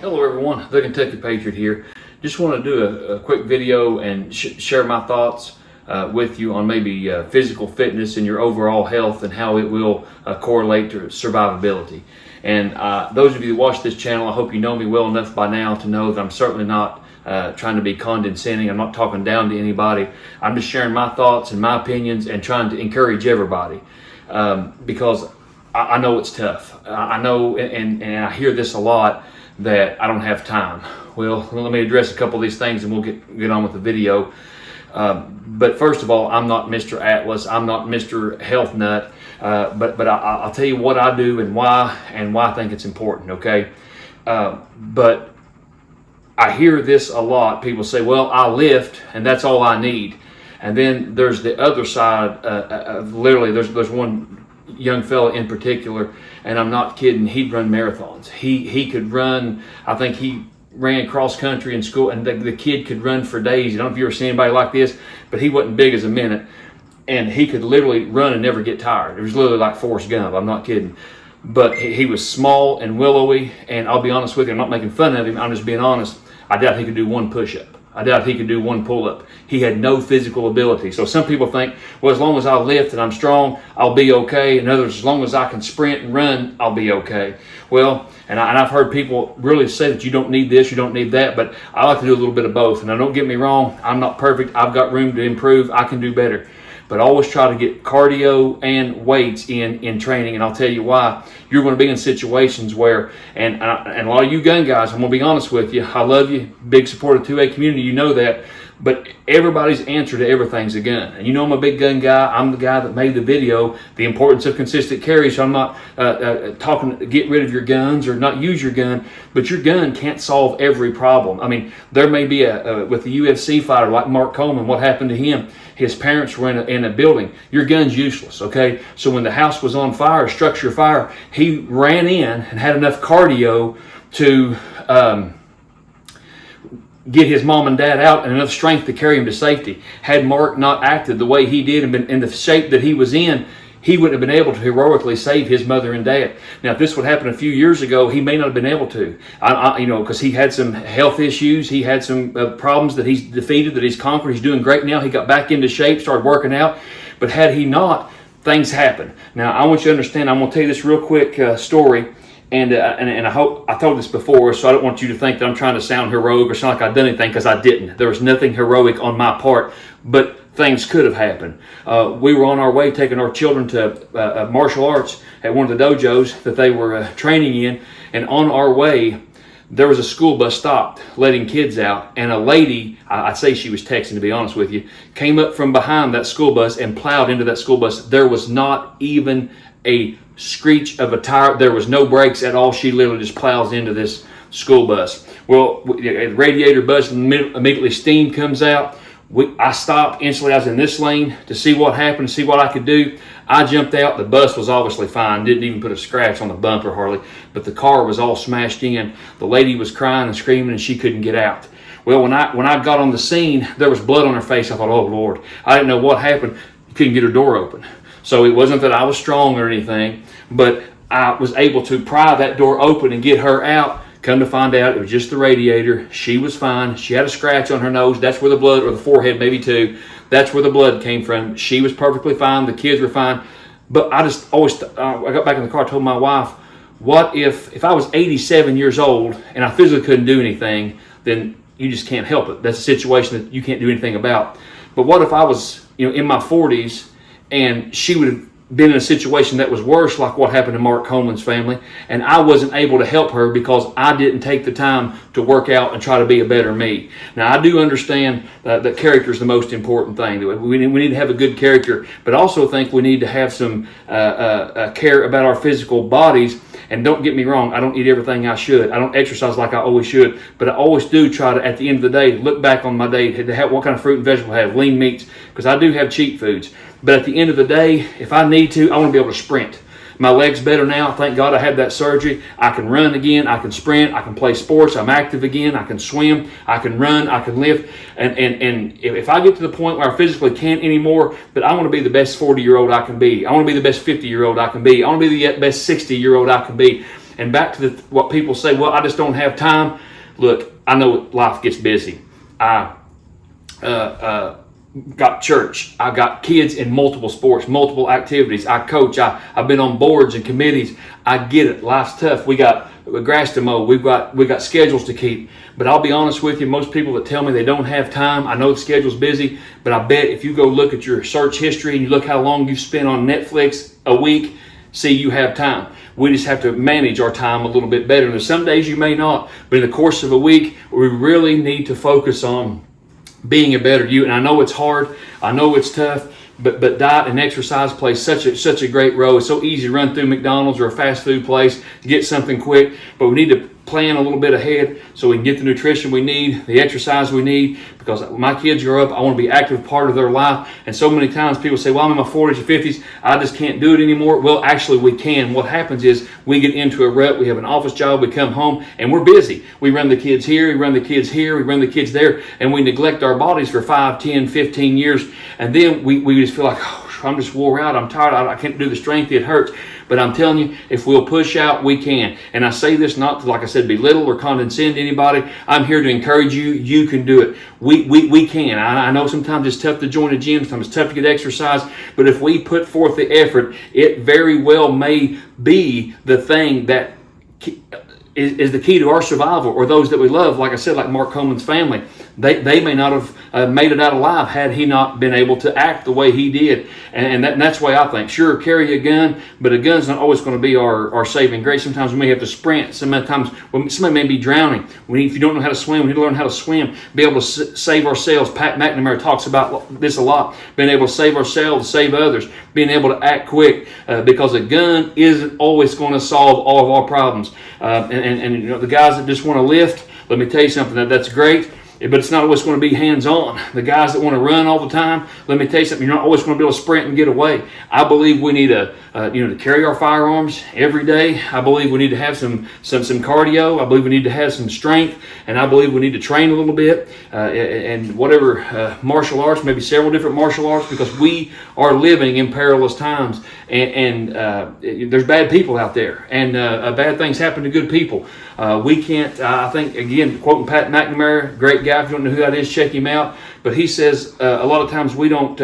Hello everyone, the Kentucky Patriot here. Just want to do a quick video and share my thoughts with you on maybe physical fitness and your overall health and how it will correlate to survivability. And those of you that watch this channel, I hope you know me well enough by now to know that I'm certainly not trying to be condescending. I'm not talking down to anybody. I'm just sharing my thoughts and my opinions and trying to encourage everybody because I know it's tough. I know, and I hear this a lot, that I don't have time. Well, let me address a couple of these things and we'll get on with the video. But first of all, I'm not Mr. Atlas. I'm not Mr. Health Nut. But I'll tell you what I do and why I think it's important, okay? But I hear this a lot. People say, well, I lift and that's all I need. And then there's the other side. Literally, there's one young fella in particular, and I'm not kidding, he'd run marathons. He could run, I think he ran cross country in school, and the kid could run for days. I don't know if you ever seen anybody like this, but he wasn't big as a minute, and he could literally run and never get tired. It was literally like Forrest Gump, I'm not kidding. But he was small and willowy, and I'll be honest with you, I'm not making fun of him, I'm just being honest. I doubt he could do one push-up. I doubt he could do one pull-up. He had no physical ability. So some people think, well, as long as I lift and I'm strong, I'll be okay. And others, as long as I can sprint and run, I'll be okay. Well, and I've heard people really say that you don't need this, you don't need that, but I like to do a little bit of both. And now don't get me wrong, I'm not perfect. I've got room to improve. I can do better. But always try to get cardio and weights in training, and I'll tell you why. You're going to be in situations where, and a lot of you gun guys, I'm going to be honest with you, I love you, big supporter of 2A community, you know that, but everybody's answer to everything's a gun. And you know I'm a big gun guy. I'm the guy that made the video, the importance of consistent carry, so I'm not talking to get rid of your guns or not use your gun, but your gun can't solve every problem. I mean, there may be with the UFC fighter like Mark Coleman, what happened to him? His parents were in a building. Your gun's useless, okay? So when the house was on fire, structure fire, he ran in and had enough cardio to get his mom and dad out and enough strength to carry him to safety. Had Mark not acted the way he did and been in the shape that he was in, he wouldn't have been able to heroically save his mother and dad. Now, if this would happen a few years ago, he may not have been able to, because he had some health issues. He had some problems that he's defeated, that he's conquered. He's doing great now. He got back into shape, started working out. But had he not, things happen. Now, I want you to understand, I'm going to tell you this real quick story. And I hope I told this before, so I don't want you to think that I'm trying to sound heroic or sound like I've done anything, because I didn't. There was nothing heroic on my part, but things could have happened. We were on our way taking our children to martial arts at one of the dojos that they were training in, and on our way, there was a school bus stopped letting kids out, and a lady, I'd say she was texting to be honest with you, came up from behind that school bus and plowed into that school bus. There was not even a screech of a tire. There was no brakes at all. She literally just plows into this school bus. Well, the radiator busts and immediately steam comes out. I stopped instantly. I was in this lane to see what happened, to see what I could do. I jumped out. The bus was obviously fine. Didn't even put a scratch on the bumper hardly, but the car was all smashed in. The lady was crying and screaming and she couldn't get out. Well, when I got on the scene, there was blood on her face. I thought, oh Lord, I didn't know what happened. Couldn't get her door open. So it wasn't that I was strong or anything, but I was able to pry that door open and get her out. Come to find out, it was just the radiator. She was fine. She had a scratch on her nose. That's where the blood, or the forehead maybe too. That's where the blood came from. She was perfectly fine. The kids were fine. But I just always, I got back in the car, told my wife, what if I was 87 years old and I physically couldn't do anything, then you just can't help it. That's a situation that you can't do anything about. But what if I was, in my 40s and she would have been in a situation that was worse, like what happened to Mark Coleman's family, and I wasn't able to help her because I didn't take the time to work out and try to be a better me. Now, I do understand that character is the most important thing. We need to have a good character, but I also think we need to have some care about our physical bodies. And don't get me wrong, I don't eat everything I should. I don't exercise like I always should, but I always do try to, at the end of the day, look back on my day, to have what kind of fruit and vegetable I have, lean meats, because I do have cheat foods. But at the end of the day, if I need to, I want to be able to sprint. My leg's better now. Thank God I had that surgery. I can run again. I can sprint. I can play sports. I'm active again. I can swim. I can run. I can lift. And if I get to the point where I physically can't anymore, but I want to be the best 40-year-old I can be. I want to be the best 50-year-old I can be. I want to be the best 60-year-old I can be. And back to what people say, well, I just don't have time. Look, I know life gets busy. I got church. I got kids in multiple sports, multiple activities. I coach. I've been on boards and committees. I get it. Life's tough. We got grass to mow. We've got schedules to keep. But I'll be honest with you, most people that tell me they don't have time, I know the schedule's busy, but I bet if you go look at your search history and you look how long you've spent on Netflix a week, see, you have time. We just have to manage our time a little bit better. And there's some days you may not, but in the course of a week, we really need to focus on being a better you. And I know it's hard. I know it's tough. But diet and exercise plays such a great role. It's so easy to run through McDonald's or a fast food place to get something quick. But we need to plan a little bit ahead so we can get the nutrition we need, the exercise we need. Because when my kids grow up, I want to be an active part of their life. And so many times people say, well, I'm in my 40s or 50s. I just can't do it anymore. Well, actually we can. What happens is we get into a rut. We have an office job. We come home and we're busy. We run the kids here. We run the kids here. We run the kids there. And we neglect our bodies for 5, 10, 15 years. And then we just feel like, oh, I'm just wore out. I'm tired. I can't do the strength. It hurts. But I'm telling you, if we'll push out, we can. And I say this not to, like I said, belittle or condescend to anybody. I'm here to encourage you. You can do it. We can. I know sometimes it's tough to join a gym. Sometimes it's tough to get exercise. But if we put forth the effort, it very well may be the thing that is the key to our survival, or those that we love. Like I said, like Mark Coleman's family, they may not have made it out alive had he not been able to act the way he did. And that's the way I think. Sure, carry a gun, but a gun's not always going to be our saving grace. Sometimes we may have to sprint. Sometimes somebody may be drowning. If you don't know how to swim, we need to learn how to swim, be able to save ourselves. Pat McNamara talks about this a lot, being able to save ourselves, save others, being able to act quick, because a gun isn't always going to solve all of our problems. And you know, the guys that just want to lift, let me tell you something, that's great, but it's not always going to be hands-on. The guys that want to run all the time, let me tell you something, you're not always going to be able to sprint and get away. I believe we need to carry our firearms every day. I believe we need to have some cardio. I believe we need to have some strength, and I believe we need to train a little bit, and whatever martial arts, maybe several different martial arts, because we are living in perilous times, and there's bad people out there, and bad things happen to good people. We can't, I think, again, quoting Pat McNamara, great guy. If you don't know who that is, check him out. But he says a lot of times we don't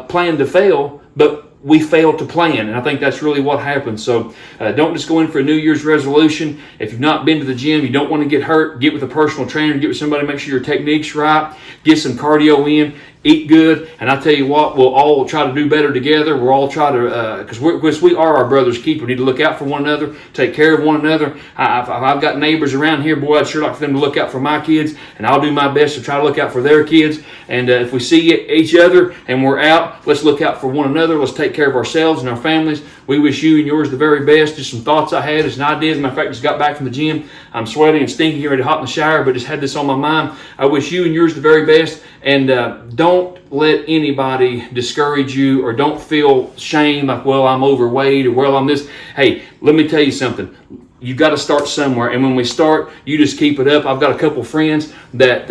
plan to fail, but we fail to plan. And I think that's really what happens. So don't just go in for a New Year's resolution. If you've not been to the gym, you don't want to get hurt, get with a personal trainer, get with somebody, make sure your technique's right, get some cardio in, eat good, and I tell you what, we'll all try to do better together. We'll all try to, because we are our brother's keeper. We need to look out for one another, take care of one another. I've got neighbors around here, boy, I'd sure like for them to look out for my kids, and I'll do my best to try to look out for their kids. And if we see each other and we're out, let's look out for one another. Let's take care of ourselves and our families. We wish you and yours the very best. Just some thoughts I had, just some ideas. Matter of fact, just got back from the gym. I'm sweaty and stinky, getting ready to hop in the shower, but just had this on my mind. I wish you and yours the very best, and don't let anybody discourage you, or don't feel shame like, well, I'm overweight, or well, I'm this. Hey, let me tell you something. You got to start somewhere, and when we start, you just keep it up. I've got a couple friends that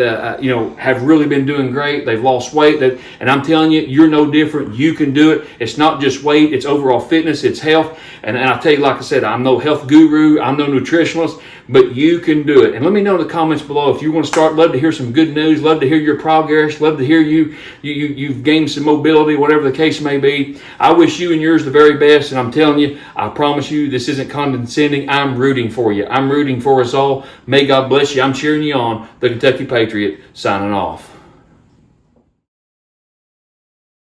have really been doing great. They've lost weight, and I'm telling you, you're no different. You can do it. It's not just weight; it's overall fitness, it's health. And I tell you, like I said, I'm no health guru, I'm no nutritionist, but you can do it. And let me know in the comments below if you want to start. Love to hear some good news. Love to hear your progress. Love to hear you've gained some mobility, whatever the case may be. I wish you and yours the very best, and I'm telling you, I promise you, this isn't condescending. I'm rooting for you. I'm rooting for us all. May God bless you. I'm cheering you on. The Kentucky Patriot signing off.